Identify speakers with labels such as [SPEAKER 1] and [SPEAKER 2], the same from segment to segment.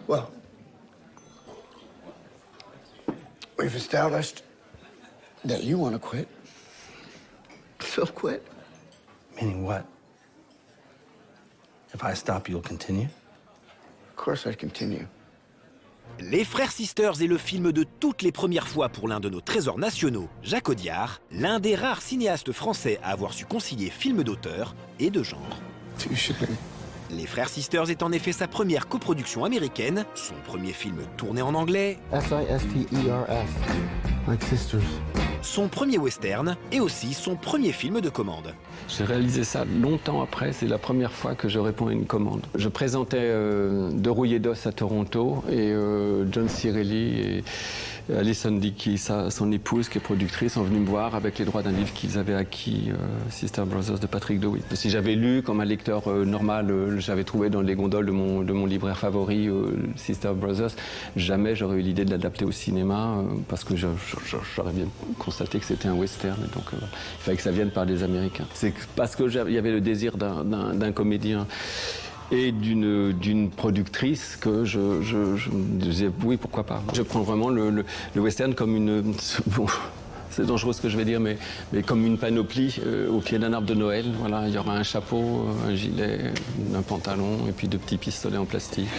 [SPEAKER 1] Well, we've established that you want to quit. So quit.
[SPEAKER 2] Meaning what? If I stop, you'll continue?
[SPEAKER 1] Of course I'd continue.
[SPEAKER 3] Les Frères Sisters est le film de toutes les premières fois pour l'un de nos trésors nationaux, Jacques Audiard, l'un des rares cinéastes français à avoir su concilier film d'auteur et de genre.
[SPEAKER 1] Touché.
[SPEAKER 3] Les Frères Sisters est en effet sa première coproduction américaine, son premier film tourné en anglais,
[SPEAKER 4] S-I-S-T-E-R-S, like sisters.
[SPEAKER 3] son premier western et aussi son premier film de commande.
[SPEAKER 5] J'ai réalisé ça longtemps après, c'est la première fois que je réponds à une commande. Je présentais De rouillé d'os à Toronto et John Cirelli et Alison Dickey, son épouse qui est productrice, sont venus me voir avec les droits d'un livre qu'ils avaient acquis, Sister Brothers de Patrick DeWitt. Si j'avais lu comme un lecteur normal, j'avais trouvé dans les gondoles de mon libraire favori, Sister Brothers, jamais j'aurais eu l'idée de l'adapter au cinéma parce que j'aurais bien constaté que c'était un western. Et donc il fallait que ça vienne par des Américains. C'est parce qu'il y avait le désir d'un comédien et d'une productrice que je me disais oui, pourquoi pas. Je prends vraiment le western comme une... Bon, c'est dangereux ce que je vais dire, mais comme une panoplie au pied d'un arbre de Noël. Voilà, il y aura un chapeau, un gilet, un pantalon et puis 2 petits pistolets en plastique.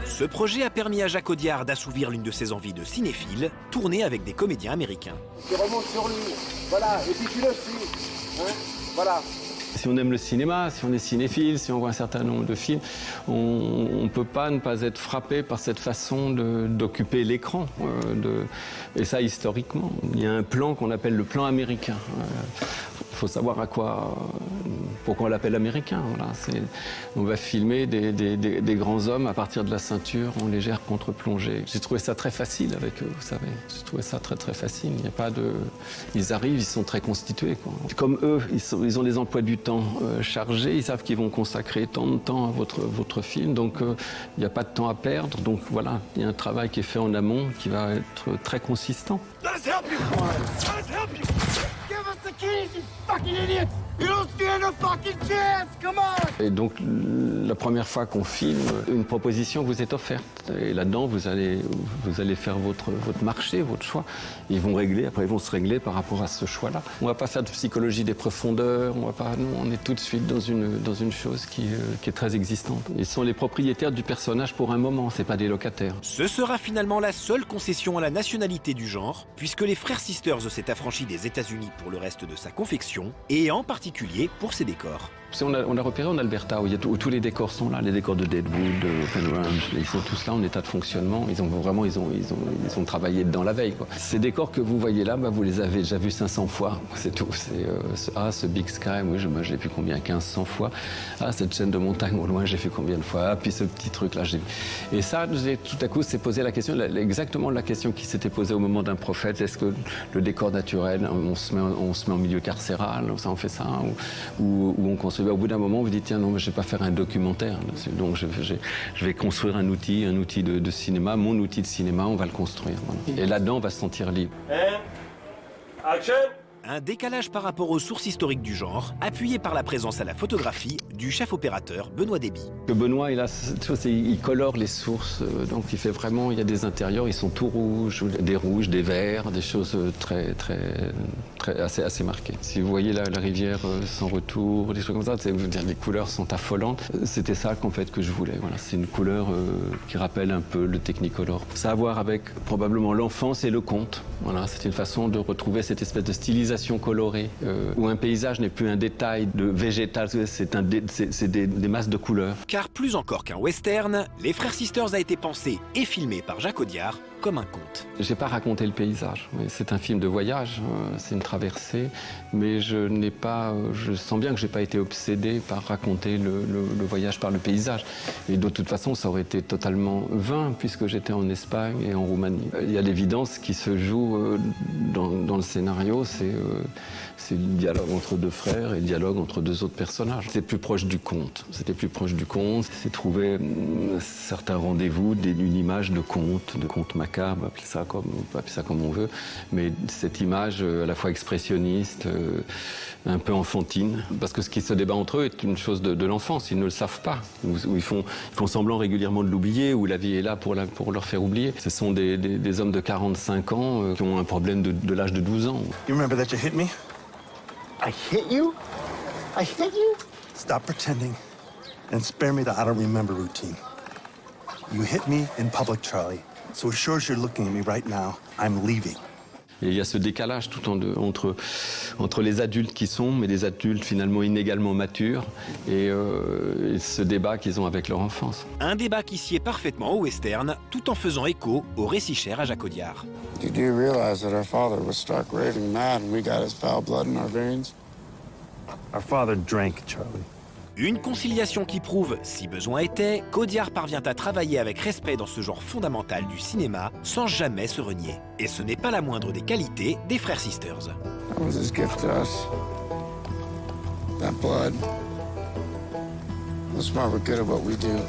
[SPEAKER 3] Ce projet a permis à Jacques Audiard d'assouvir l'une de ses envies de cinéphile, tourner avec des comédiens américains.
[SPEAKER 6] Tu remontes sur lui, voilà, et puis tu le suis, hein, voilà.
[SPEAKER 5] Si on aime le cinéma, si on est cinéphile, si on voit un certain nombre de films, on ne peut pas ne pas être frappé par cette façon d'occuper l'écran. Et ça, historiquement. Il y a un plan qu'on appelle le plan américain. Il faut savoir pourquoi on l'appelle américain. Voilà. On va filmer des grands hommes à partir de la ceinture en légère contre-plongée. J'ai trouvé ça très facile avec eux, vous savez. J'ai trouvé ça très très facile. Il n'y a pas de... Ils arrivent, ils sont très constitués, quoi. Comme eux, ils ont des emplois du temps chargés, ils savent qu'ils vont consacrer tant de temps à votre film, donc il n'y a pas de temps à perdre. Donc voilà, il y a un travail qui est fait en amont qui va être très consistant.
[SPEAKER 6] Let's help you! Let's help you! Give us the keys, you fucking idiot! You don't stand a fucking chance! Come on!
[SPEAKER 5] Et donc, la première fois qu'on filme, une proposition vous est offerte. Et là-dedans, vous allez faire votre marché, votre choix. Ils vont régler, après ils vont se régler par rapport à ce choix-là. On ne va pas faire de psychologie des profondeurs, on est tout de suite dans une chose qui est très existante. Ils sont les propriétaires du personnage pour un moment, c'est pas des locataires.
[SPEAKER 3] Ce sera finalement la seule concession à la nationalité du genre, puisque les Frères Sisters s'est affranchis des États-Unis pour le reste de sa confection, et en particulier pour ses décors.
[SPEAKER 5] On a repéré en Alberta où tous les décors sont là, les décors de Deadwood, de Open Ranch, ils sont tous là en état de fonctionnement. Ils ont travaillé dedans la veille, quoi. Ces décors que vous voyez là, vous les avez déjà vus 500 fois, c'est tout. Ce Big Sky, oui, j'ai vu combien, 1500 fois. Cette chaîne de montagne au loin, j'ai fait combien de fois. Puis ce petit truc là, et ça, tout à coup, s'est posé la question, exactement la question qui s'était posée au moment d'un prophète. Est-ce que le décor naturel, on se met en milieu carcéral, ça on fait ça, ou on construit. Au bout d'un moment, vous dites tiens non, mais je vais pas faire un documentaire. Donc je vais construire un outil de cinéma, mon outil de cinéma, on va le construire. Voilà. Et là-dedans, on va se sentir libre.
[SPEAKER 6] Action!
[SPEAKER 3] Un décalage par rapport aux sources historiques du genre, appuyé par la présence à la photographie du chef-opérateur Benoît Déby.
[SPEAKER 5] Benoît, il colore les sources, donc il fait vraiment, il y a des intérieurs, ils sont tout rouges, des verts, des choses assez marquées. Si vous voyez la rivière sans retour, des choses comme ça, les couleurs sont affolantes. C'était ça qu'en fait que je voulais. Voilà, c'est une couleur qui rappelle un peu le Technicolor. Ça a à voir avec probablement l'enfance et le conte. Voilà, c'est une façon de retrouver cette espèce de stylisation colorée, où un paysage n'est plus un détail de végétal, c'est des masses de couleurs.
[SPEAKER 3] Car plus encore qu'un western, Les Frères Sisters a été pensé et filmé par Jacques Audiard comme un conte.
[SPEAKER 5] J'ai pas raconté le paysage, c'est un film de voyage, c'est une traversée, mais je sens bien que j'ai pas été obsédé par raconter le voyage par le paysage. Et de toute façon, ça aurait été totalement vain, puisque j'étais en Espagne et en Roumanie. Il y a l'évidence qui se joue dans le scénario, C'est le dialogue entre deux frères et le dialogue entre deux autres personnages. C'était plus proche du conte. C'était plus proche du conte. C'est trouver certains rendez-vous, une image de conte macabre, on peut appeler ça comme on veut, mais cette image à la fois expressionniste, un peu enfantine, parce que ce qui se débat entre eux est une chose de l'enfance, ils ne le savent pas, où ils font semblant régulièrement de l'oublier, où la vie est là pour leur faire oublier. Ce sont des hommes de 45 ans qui ont un problème de l'âge de 12 ans.
[SPEAKER 7] You remember that you hit me?
[SPEAKER 1] I hit you? I hit you?
[SPEAKER 7] Stop pretending and spare me the I don't remember routine. You hit me in public, Charlie. So as sure as you're looking at me right now, I'm leaving.
[SPEAKER 5] Et il y a ce décalage entre les adultes qui sont, mais des adultes finalement inégalement matures, et ce débat qu'ils ont avec leur enfance.
[SPEAKER 3] Un débat qui sied parfaitement au western, tout en faisant écho au récit cher à Jacques Audiard.
[SPEAKER 8] You do realize that our father was stark raving mad and we got his foul blood in our veins?
[SPEAKER 7] Our father drank, Charlie.
[SPEAKER 3] Une conciliation qui prouve, si besoin était, qu'Audiard parvient à travailler avec respect dans ce genre fondamental du cinéma sans jamais se renier. Et ce n'est pas la moindre des qualités des frères Sisters.
[SPEAKER 8] That was his gift to us. That blood. That's why we're good at what we do.